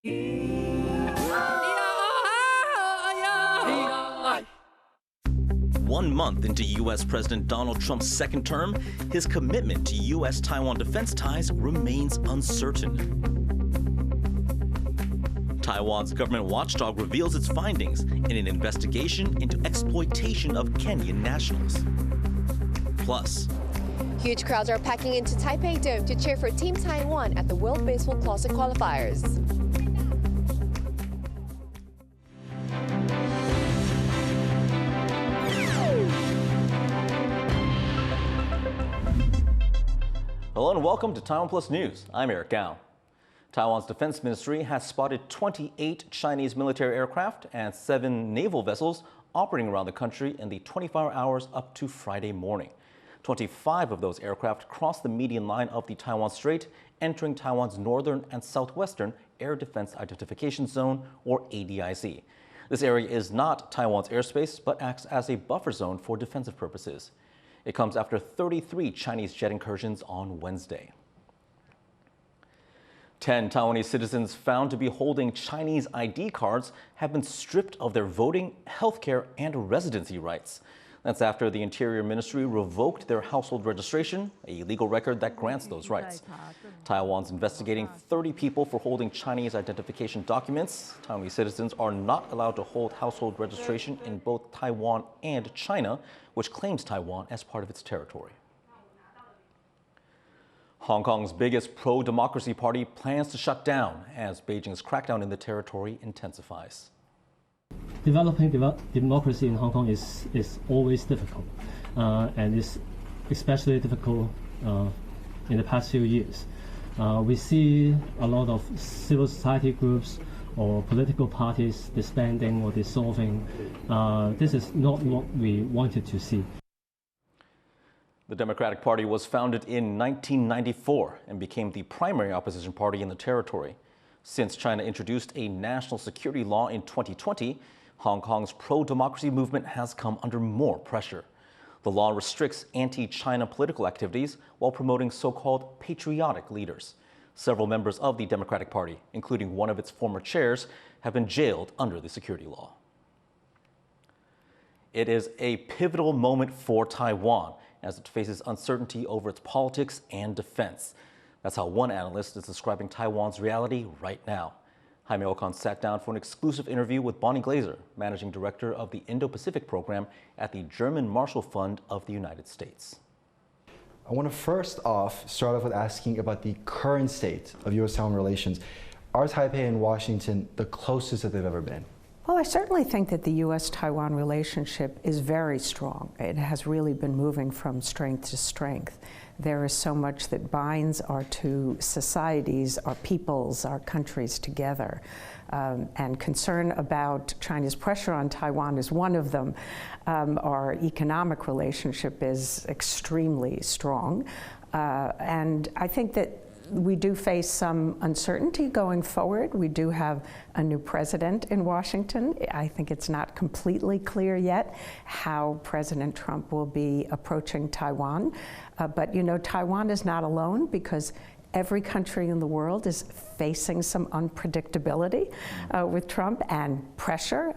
1 month into U.S. President Donald Trump's second term, his commitment to U.S.-Taiwan defense ties remains uncertain. Taiwan's government watchdog reveals its findings in an investigation into exploitation of Kenyan nationals. Plus, huge crowds are packing into Taipei Dome to cheer for Team Taiwan at the World Baseball Classic qualifiers. Hello and welcome to TaiwanPlus News. I'm Eric Gao. Taiwan's Defense Ministry has spotted 28 Chinese military aircraft and 7 naval vessels operating around the country in the 24 hours up to Friday morning. 25 of those aircraft crossed the median line of the Taiwan Strait, entering Taiwan's northern and southwestern Air Defense Identification Zone, or ADIZ. This area is not Taiwan's airspace, but acts as a buffer zone for defensive purposes. It comes after 33 Chinese jet incursions on Wednesday. 10 Taiwanese citizens found to be holding Chinese ID cards have been stripped of their voting, healthcare, and residency rights. That's after the Interior Ministry revoked their household registration, a legal record that grants those rights. Taiwan's investigating 30 people for holding Chinese identification documents. Taiwanese citizens are not allowed to hold household registration in both Taiwan and China, which claims Taiwan as part of its territory. Hong Kong's biggest pro-democracy party plans to shut down as Beijing's crackdown in the territory intensifies. Developing democracy in Hong Kong is always difficult, and it's especially difficult in the past few years. We see a lot of civil society groups or political parties disbanding or dissolving. This is not what we wanted to see. The Democratic Party was founded in 1994 and became the primary opposition party in the territory. Since China introduced a national security law in 2020, Hong Kong's pro-democracy movement has come under more pressure. The law restricts anti-China political activities while promoting so-called patriotic leaders. Several members of the Democratic Party, including one of its former chairs, have been jailed under the security law. It is a pivotal moment for Taiwan as it faces uncertainty over its politics and defense. That's how one analyst is describing Taiwan's reality right now. Jaime Ocon sat down for an exclusive interview with Bonnie Glaser, Managing Director of the Indo-Pacific Program at the German Marshall Fund of the United States. I want to first off start off with asking about the current state of U.S.-Taiwan relations. Are Taipei and Washington the closest that they've ever been? Well, I certainly think that the U.S.-Taiwan relationship is very strong. It has really been moving from strength to strength. There is so much that binds our two societies, our peoples, our countries together. And concern about China's pressure on Taiwan is one of them. Our economic relationship is extremely strong. And I think that we do face some uncertainty going forward. We do have a new president in Washington. I think it's not completely clear yet how President Trump will be approaching Taiwan. But you know, Taiwan is not alone because every country in the world is facing some unpredictability with Trump and pressure.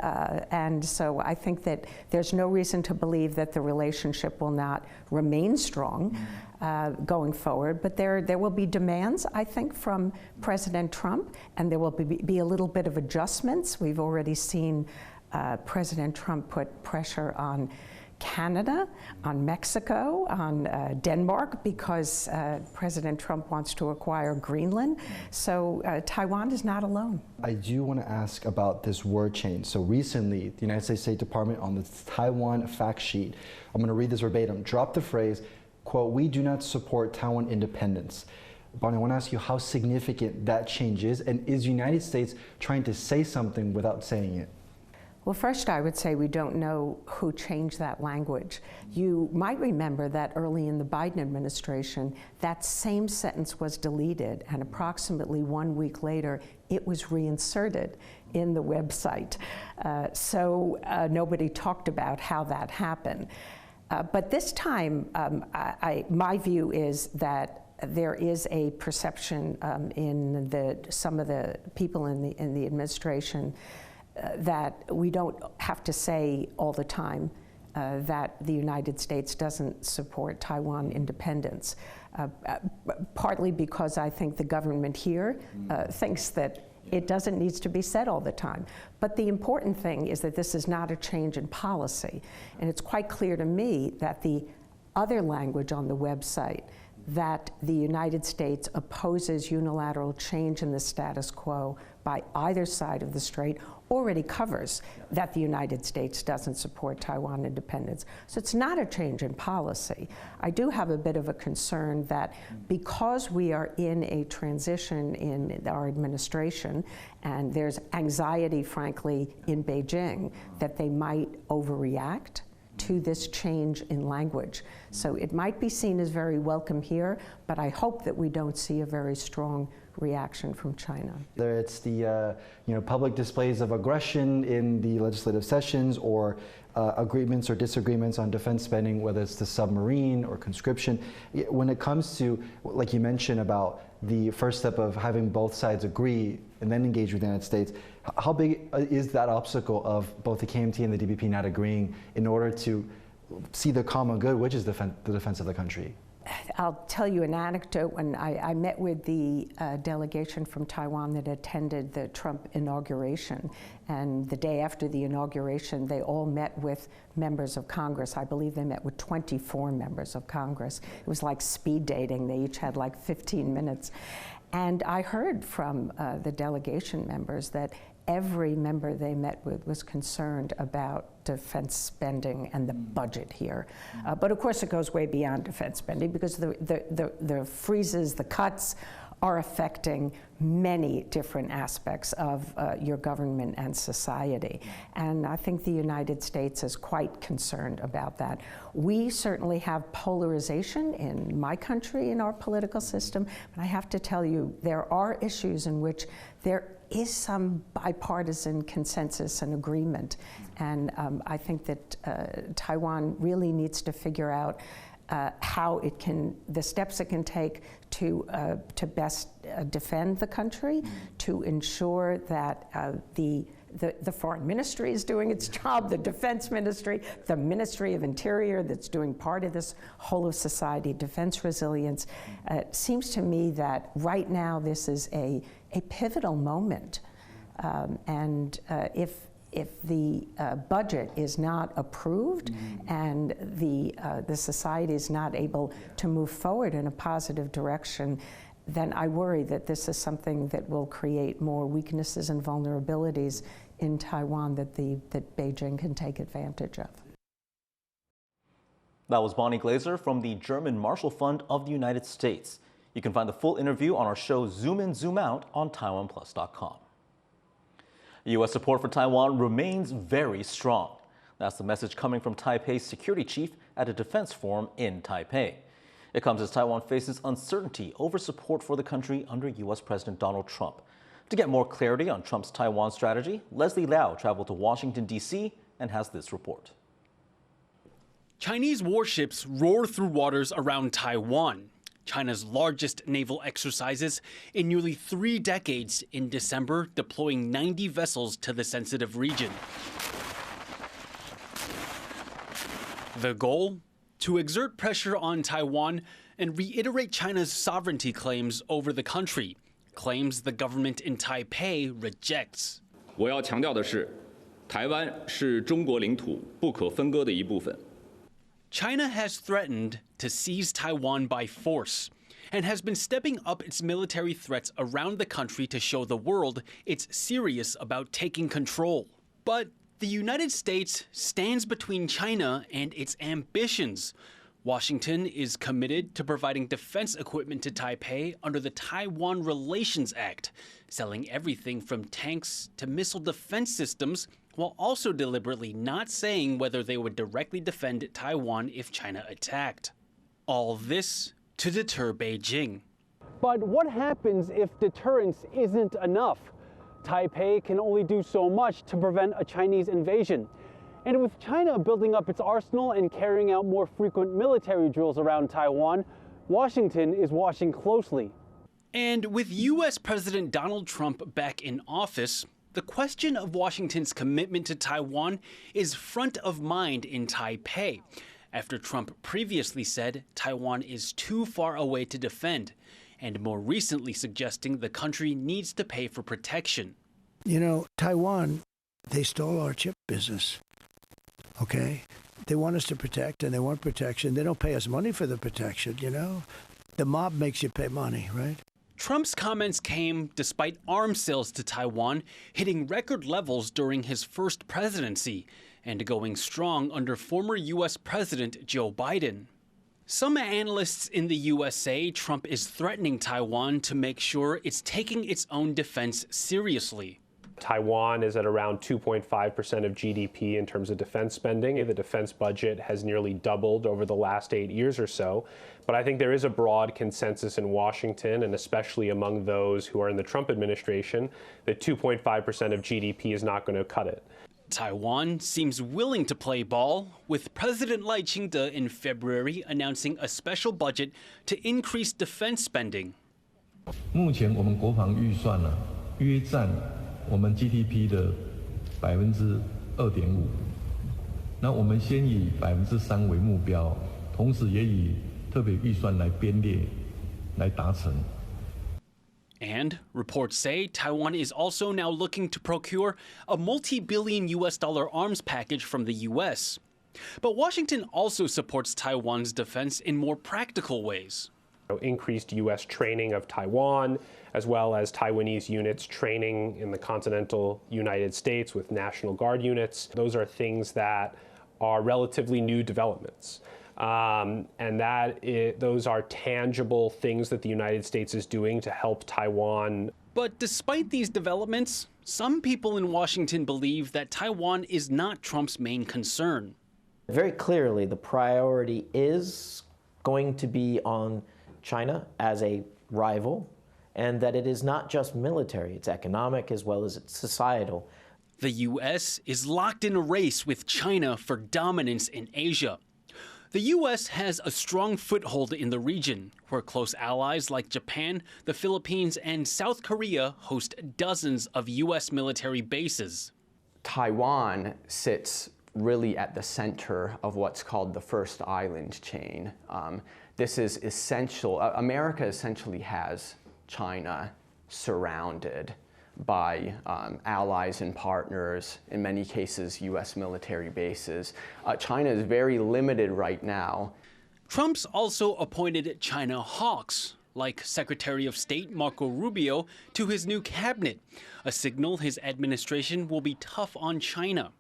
And so I think that there's no reason to believe that the relationship will not remain strong going forward. But there will be demands, I think, from President Trump, and there will be a little bit of adjustments. We've already seen President Trump put pressure on Canada, on Mexico, on Denmark, because President Trump wants to acquire Greenland. So Taiwan is not alone. I do want to ask about this word change. So recently, the United States State Department on the Taiwan fact sheet, I'm going to read this verbatim, dropped the phrase, quote, "We do not support Taiwan independence." Bonnie, I want to ask you how significant that change is, and is the United States trying to say something without saying it? Well, first I would say we don't know who changed that language. You might remember that early in the Biden administration, that same sentence was deleted, and approximately 1 week later, it was reinserted in the website. So nobody talked about how that happened. But this time, my view is that there is a perception in some of the people in the administration that we don't have to say all the time that the United States doesn't support Taiwan independence, partly because I think the government here thinks that it needs to be said all the time. But the important thing is that this is not a change in policy. And it's quite clear to me that the other language on the website, that the United States opposes unilateral change in the status quo by either side of the strait, already covers that the United States doesn't support Taiwan independence. So it's not a change in policy. I do have a bit of a concern that because we are in a transition in our administration, and there's anxiety, frankly, in Beijing, that they might overreact to this change in language. So it might be seen as very welcome here, but I hope that we don't see a very strong reaction from China. Whether it's the public displays of aggression in the legislative sessions, or agreements or disagreements on defense spending, whether it's the submarine or conscription, when it comes to, like you mentioned about the first step of having both sides agree and then engage with the United States, how big is that obstacle of both the KMT and the DPP not agreeing in order to see the common good, which is the defense of the country? I'll tell you an anecdote. When I met with the delegation from Taiwan that attended the Trump inauguration, and the day after the inauguration, they all met with members of Congress. I believe they met with 24 members of Congress. It was like speed dating. They each had like 15 minutes. And I heard from the delegation members that every member they met with was concerned about defense spending and the budget here. But of course it goes way beyond defense spending, because the freezes, the cuts are affecting many different aspects of your government and society. And I think the United States is quite concerned about that. We certainly have polarization in my country, in our political system, but I have to tell you, there are issues in which there is some bipartisan consensus and agreement. And I think that Taiwan really needs to figure out how it can, the steps it can take to best defend the country, to ensure that the foreign ministry is doing its job, the defense ministry, the Ministry of Interior that's doing part of this whole of society defense resilience. It seems to me that right now this is a pivotal moment. And if the budget is not approved and the society is not able to move forward in a positive direction, then I worry that this is something that will create more weaknesses and vulnerabilities in Taiwan that Beijing can take advantage of. That was Bonnie Glaser from the German Marshall Fund of the United States. You can find the full interview on our show Zoom In, Zoom Out on TaiwanPlus.com. U.S. support for Taiwan remains very strong. That's the message coming from Taipei's security chief at a defense forum in Taipei. It comes as Taiwan faces uncertainty over support for the country under U.S. President Donald Trump. To get more clarity on Trump's Taiwan strategy, Leslie Liao traveled to Washington, D.C. and has this report. Chinese warships roar through waters around Taiwan, China's largest naval exercises in nearly 3 decades, in December deploying 90 vessels to the sensitive region. The goal? To exert pressure on Taiwan and reiterate China's sovereignty claims over the country, claims the government in Taipei rejects. 我要强调的是，台湾是中国领土不可分割的一部分。 China has threatened to seize Taiwan by force and has been stepping up its military threats around the country to show the world it's serious about taking control. But the United States stands between China and its ambitions. Washington is committed to providing defense equipment to Taipei under the Taiwan Relations Act, selling everything from tanks to missile defense systems, while also deliberately not saying whether they would directly defend Taiwan if China attacked. All this to deter Beijing. But what happens if deterrence isn't enough? Taipei can only do so much to prevent a Chinese invasion. And with China building up its arsenal and carrying out more frequent military drills around Taiwan, Washington is watching closely. And with U.S. President Donald Trump back in office, the question of Washington's commitment to Taiwan is front of mind in Taipei, after Trump previously said Taiwan is too far away to defend, and more recently suggesting the country needs to pay for protection. You know, Taiwan, they stole our chip business, okay? They want us to protect, and they want protection. They don't pay us money for the protection, you know? The mob makes you pay money, right? Trump's comments came despite arms sales to Taiwan hitting record levels during his first presidency and going strong under former U.S. President Joe Biden. Some analysts in the U.S. say Trump is threatening Taiwan to make sure it's taking its own defense seriously. Taiwan is at around 2.5% of GDP in terms of defense spending. The defense budget has nearly doubled over the last 8 years or so. But I think there is a broad consensus in Washington, and especially among those who are in the Trump administration, that 2.5% of GDP is not going to cut it. Taiwan seems willing to play ball, with President Lai Ching-te in February announcing a special budget to increase defense spending. 目前我们国防预算呢，约占我们 GDP 的2.5%，那我们先以3%为目标，同时也以特别预算来编列，来达成。 And reports say Taiwan is also now looking to procure a multi-billion US dollar arms package from the US. But Washington also supports Taiwan's defense in more practical ways. Increased U.S. training of Taiwan, as well as Taiwanese units training in the continental United States with National Guard units. Those are things that are relatively new developments. Those are tangible things that the United States is doing to help Taiwan. But despite these developments, some people in Washington believe that Taiwan is not Trump's main concern. Very clearly, the priority is going to be on China as a rival, and that it is not just military, it's economic as well as it's societal. The U.S. is locked in a race with China for dominance in Asia. The U.S. has a strong foothold in the region, where close allies like Japan, the Philippines, and South Korea host dozens of U.S. military bases. Taiwan sits really at the center of what's called the first island chain. This is essential. America essentially has China surrounded by allies and partners, in many cases U.S. military bases. China is very limited right now. Trump's also appointed China hawks, like Secretary of State Marco Rubio, to his new cabinet, a signal his administration will be tough on China.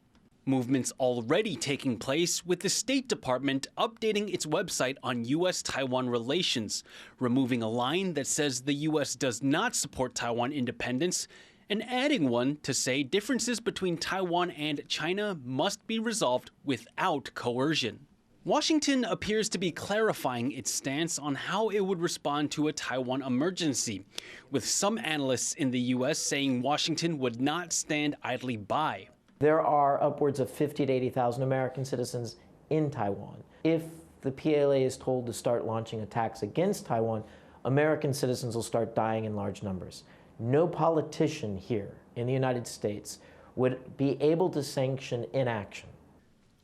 Movements already taking place, with the State Department updating its website on U.S.-Taiwan relations, removing a line that says the U.S. does not support Taiwan independence, and adding one to say differences between Taiwan and China must be resolved without coercion. Washington appears to be clarifying its stance on how it would respond to a Taiwan emergency, with some analysts in the U.S. saying Washington would not stand idly by. There are upwards of 50 to 80,000 American citizens in Taiwan. If the PLA is told to start launching attacks against Taiwan, American citizens will start dying in large numbers. No politician here in the United States would be able to sanction inaction.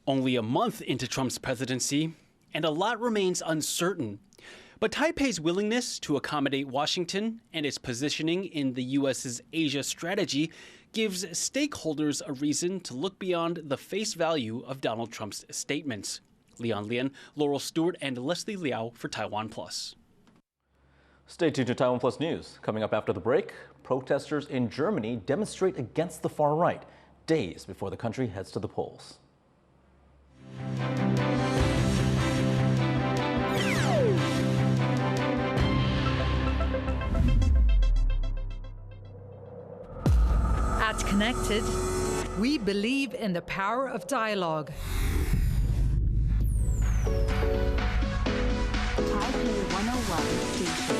Only a month into Trump's presidency, and a lot remains uncertain. But Taipei's willingness to accommodate Washington and its positioning in the U.S.'s Asia strategy gives stakeholders a reason to look beyond the face value of Donald Trump's statements. Leon Lien, Laurel Stewart, and Leslie Liao for TaiwanPlus. Stay tuned to TaiwanPlus News. Coming up after the break, protesters in Germany demonstrate against the far right, days before the country heads to the polls. At Connected, we believe in the power of dialogue. Taipei 101 station.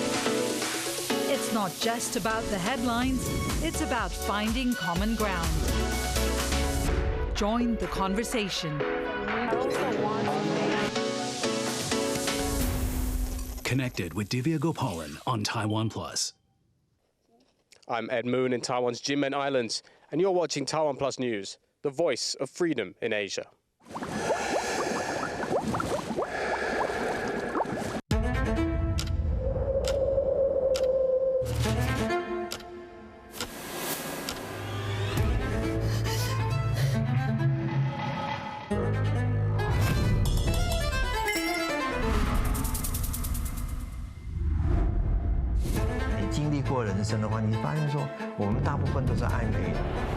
It's not just about the headlines, it's about finding common ground. Join the conversation. Connected with Divya Gopalan on TaiwanPlus. I'm Ed Moon in Taiwan's Jinmen Islands, and you're watching TaiwanPlus News, the voice of freedom in Asia.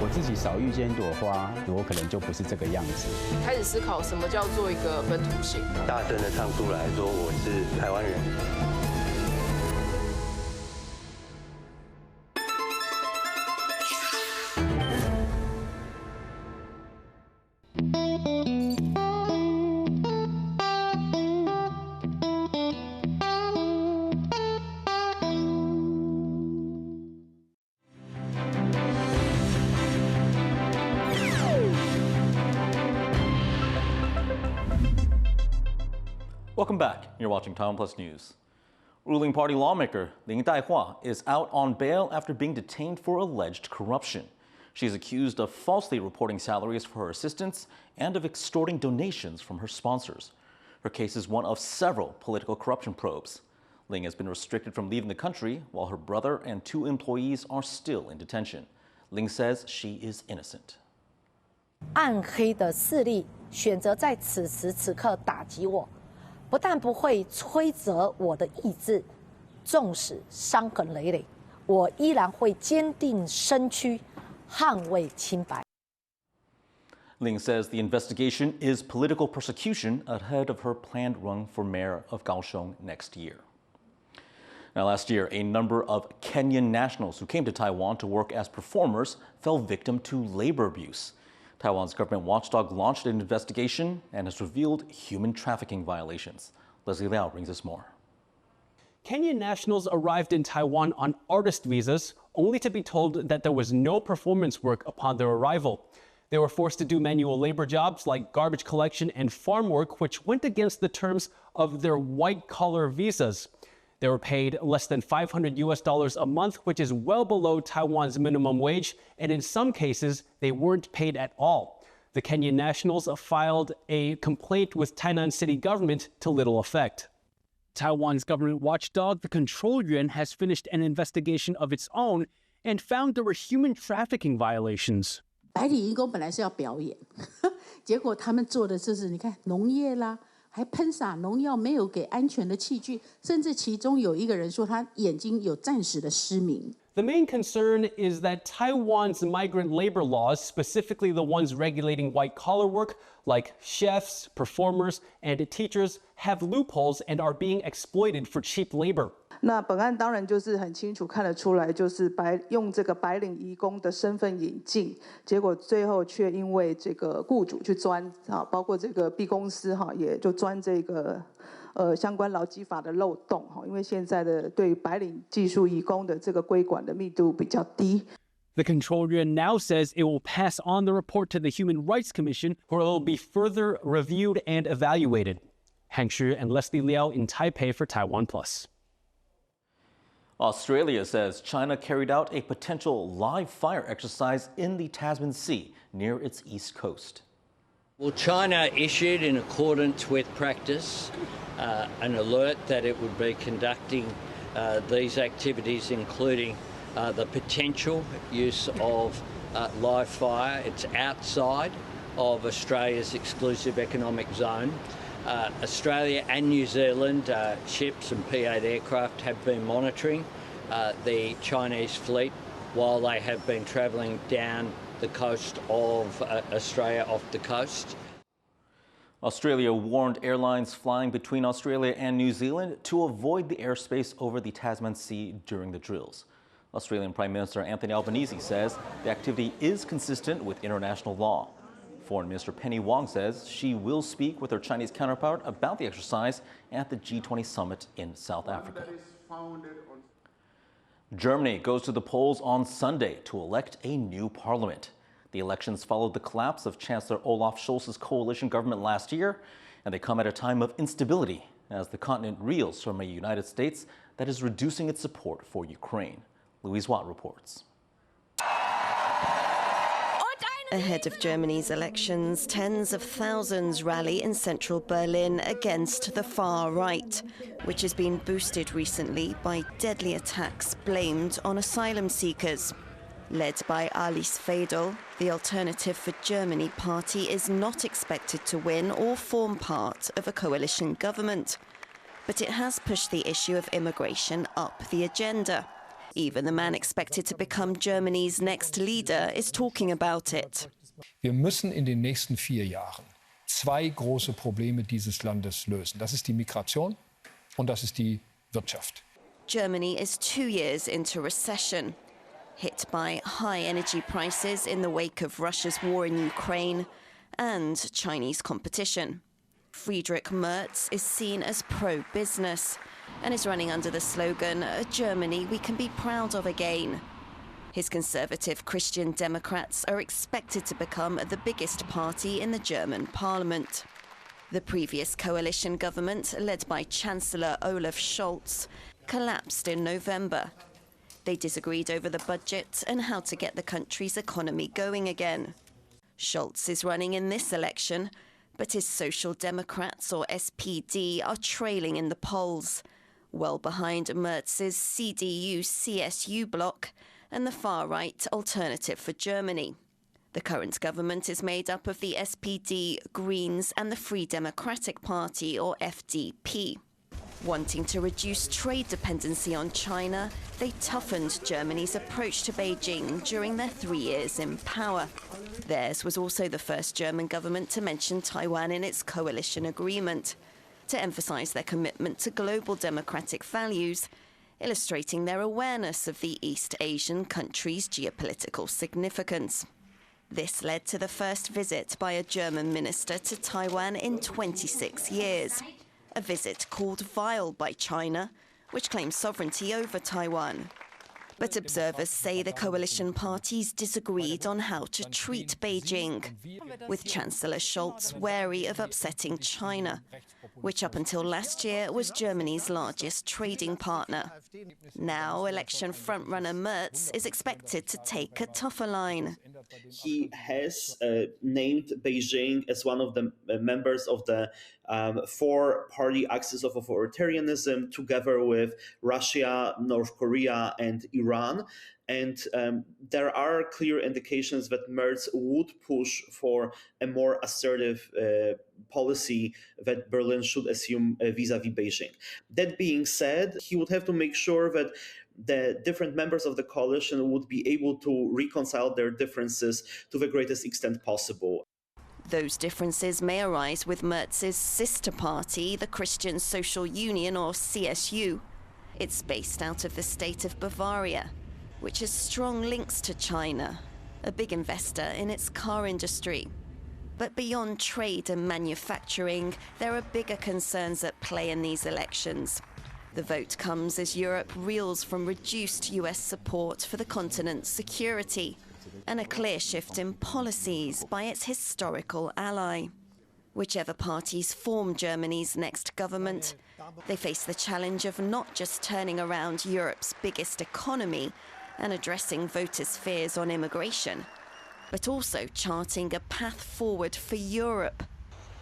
我自己少遇见一朵花，我可能就不是这个样子。开始思考什么叫做一个本土性，大声的唱出来说我是台湾人。Welcome back. You're watching TaiwanPlus News. Ruling party lawmaker Ling Daihua is out on bail after being detained for alleged corruption. She is accused of falsely reporting salaries for her assistants and of extorting donations from her sponsors. Her case is one of several political corruption probes. Ling has been restricted from leaving the country, while her brother and 2 employees are still in detention. Ling says she is innocent. 暗黑的势力选择在此时此刻打击我。 不但不会摧折我的意志，纵使伤痕累累，我依然会坚定身躯，捍卫清白。 Ling says the investigation is political persecution ahead of her planned run for mayor of Kaohsiung next year. Now, last year, a number of Kenyan nationals who came to Taiwan to work as performers fell victim to labor abuse. Taiwan's government watchdog launched an investigation and has revealed human trafficking violations. Leslie Liao brings us more. Kenyan nationals arrived in Taiwan on artist visas, only to be told that there was no performance work upon their arrival. They were forced to do manual labor jobs like garbage collection and farm work, which went against the terms of their white-collar visas. They were paid less than $500 a month, which is well below Taiwan's minimum wage, and in some cases, they weren't paid at all. The Kenyan nationals filed a complaint with Tainan city government to little effect. Taiwan's government watchdog, the Control Yuan, has finished an investigation of its own and found there were human trafficking violations. 白领移工本来是要表演，结果他们做的就是你看农业啦。 还喷洒农药，没有给安全的器具，甚至其中有一个人说他眼睛有暂时的失明。 The main concern is that Taiwan's migrant labor laws, specifically the ones regulating white-collar work, like chefs, performers, and teachers, have loopholes and are being exploited for cheap labor. 那本案当然就是很清楚看得出来，就是用这个白领移工的身份引进，结果最后却因为这个雇主去钻包括这个 B 公司也就钻这个相关劳基法的漏洞因为现在的对白领技术移工的这个规管的密度比较低。 The Control Yuan now says it will pass on the report to the Human Rights Commission, where it will be further reviewed and evaluated. Hang Shu and Leslie Liao in Taipei for TaiwanPlus. Australia says China carried out a potential live fire exercise in the Tasman Sea near its east coast. Well, China issued, in accordance with practice, an alert that it would be conducting these activities, including the potential use of live fire. It's outside of Australia's exclusive economic zone. Australia and New Zealand ships and P-8 aircraft have been monitoring the Chinese fleet while they have been travelling down the coast of Australia off the coast. Australia warned airlines flying between Australia and New Zealand to avoid the airspace over the Tasman Sea during the drills. Australian Prime Minister Anthony Albanese says the activity is consistent with international law. Foreign Minister Penny Wong says she will speak with her Chinese counterpart about the exercise at the G20 summit in South Africa. Germany goes to the polls on Sunday to elect a new parliament. The elections followed the collapse of Chancellor Olaf Scholz's coalition government last year, and they come at a time of instability as the continent reels from a United States that is reducing its support for Ukraine. Louise Watt reports. Ahead of Germany's elections, tens of thousands rally in central Berlin against the far right, which has been boosted recently by deadly attacks blamed on asylum seekers. Led by Alice Weidel, the Alternative for Germany party is not expected to win or form part of a coalition government. But it has pushed the issue of immigration up the agenda. Even the man expected to become Germany's next leader is talking about it. Wir müssen in den nächsten 4 Jahren 2 große Probleme dieses Landes lösen. Das ist die Migration und das ist die Wirtschaft. Germany is 2 years into recession, hit by high energy prices in the wake of Russia's war in Ukraine and Chinese competition. Friedrich Merz is seen as pro-business and is running under the slogan, "A Germany we can be proud of again." His conservative Christian Democrats are expected to become the biggest party in the German parliament. The previous coalition government, led by Chancellor Olaf Scholz, collapsed in November. They disagreed over the budget and how to get the country's economy going again. Scholz is running in this election, but his Social Democrats, or SPD, are trailing in the polls, well behind Merz's CDU-CSU bloc and the far-right Alternative for Germany. The current government is made up of the SPD, Greens and the Free Democratic Party, or FDP. Wanting to reduce trade dependency on China, they toughened Germany's approach to Beijing during their 3 years in power. Theirs was also the first German government to mention Taiwan in its coalition agreement, to emphasize their commitment to global democratic values, illustrating their awareness of the East Asian country's geopolitical significance. This led to the first visit by a German minister to Taiwan in 26 years. A visit called vile by China, which claims sovereignty over Taiwan. But observers say the coalition parties disagreed on how to treat Beijing, with Chancellor Scholz wary of upsetting China, which up until last year was Germany's largest trading partner. Now, election frontrunner Merz is expected to take a tougher line. He has named Beijing as one of the members of the 4-party axis of authoritarianism, together with Russia, North Korea, and Iran. And there are clear indications that Merz would push for a more assertive policy that Berlin should assume vis-à-vis Beijing. That being said, he would have to make sure that the different members of the coalition would be able to reconcile their differences to the greatest extent possible. Those differences may arise with Merz's sister party, the Christian Social Union, or CSU. It's based out of the state of Bavaria, which has strong links to China, a big investor in its car industry. But beyond trade and manufacturing, there are bigger concerns at play in these elections. The vote comes as Europe reels from reduced US support for the continent's security and a clear shift in policies by its historical ally. Whichever parties form Germany's next government, they face the challenge of not just turning around Europe's biggest economy and addressing voters' fears on immigration, but also charting a path forward for Europe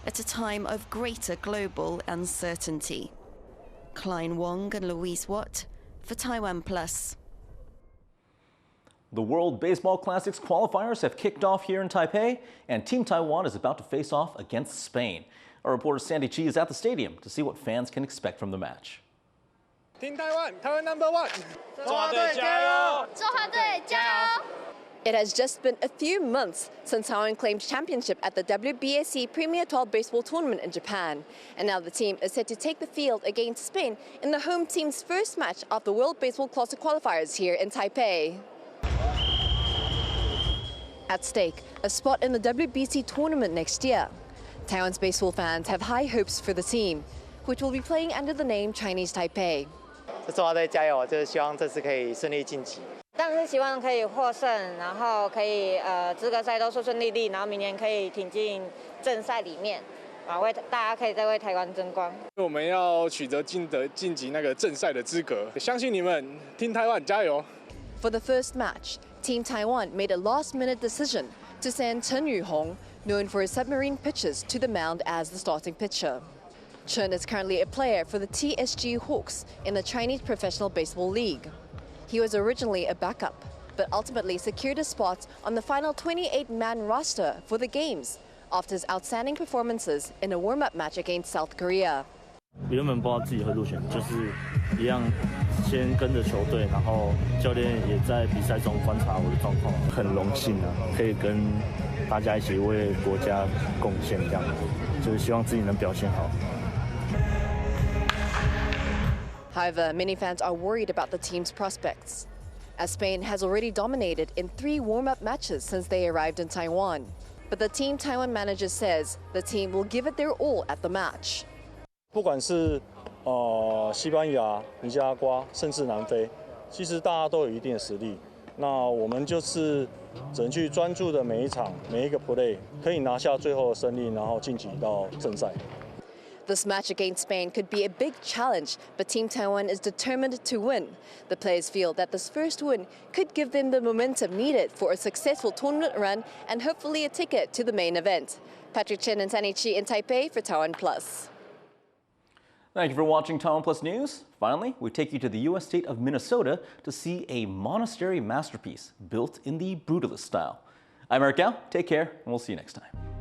at a time of greater global uncertainty. Klein Wong and Louise Watt for TaiwanPlus. The World Baseball Classics qualifiers have kicked off here in Taipei, and Team Taiwan is about to face off against Spain. Our reporter Sandy Chi is at the stadium to see what fans can expect from the match. Team Taiwan, Taiwan #1. 中华队加油！中华队加油！ It has just been a few months since Taiwan claimed championship at the WBSC Premier 12 Baseball Tournament in Japan. And now the team is set to take the field against Spain in the home team's first match of the World Baseball Classic qualifiers here in Taipei. At stake, a spot in the WBC tournament next year. Taiwan's baseball fans have high hopes for the team, which will be playing under the name Chinese Taipei. 中华队加油！就是希望这次可以顺利晋级。当然是希望可以获胜，然后可以资格赛都顺顺利利，然后明年可以挺进正赛里面。为大家可以再为台湾争光。我们要取得晋级那个正赛的资格，相信你们，听台湾加油。For the first match, Team Taiwan made a last-minute decision to send Chen E-jun, known for his submarine pitches, to the mound as the starting pitcher. Chen is currently a player for the TSG Hawks in the Chinese Professional Baseball League. He was originally a backup, but ultimately secured a spot on the final 28-man roster for the Games after his outstanding performances in a warm-up match against South Korea. 原本不知道自己会入选，就是一样先跟着球队，然后教练也在比赛中观察我的状况，很荣幸啊，可以跟大家一起为国家贡献，这样就是希望自己能表现好。 However, many fans are worried about the team's prospects, as Spain has already dominated in 3 warm-up matches since they arrived in Taiwan. But the Team Taiwan manager says the team will give it their all at the match. 不管是西班牙、尼加拉瓜，甚至南非，其实大家都有一定的实力。那我们就是只能去专注的每一场、每一个 play， 可以拿下最后的胜利，然后晋级到正赛。 This match against Spain could be a big challenge, but Team Taiwan is determined to win. The players feel that this first win could give them the momentum needed for a successful tournament run and hopefully a ticket to the main event. Patrick Chen and Sunny Chi in Taipei for TaiwanPlus. Thank you for watching TaiwanPlus News. Finally, we take you to the U.S. state of Minnesota to see a monastery masterpiece built in the brutalist style. I'm Eric Gao. Take care, and we'll see you next time.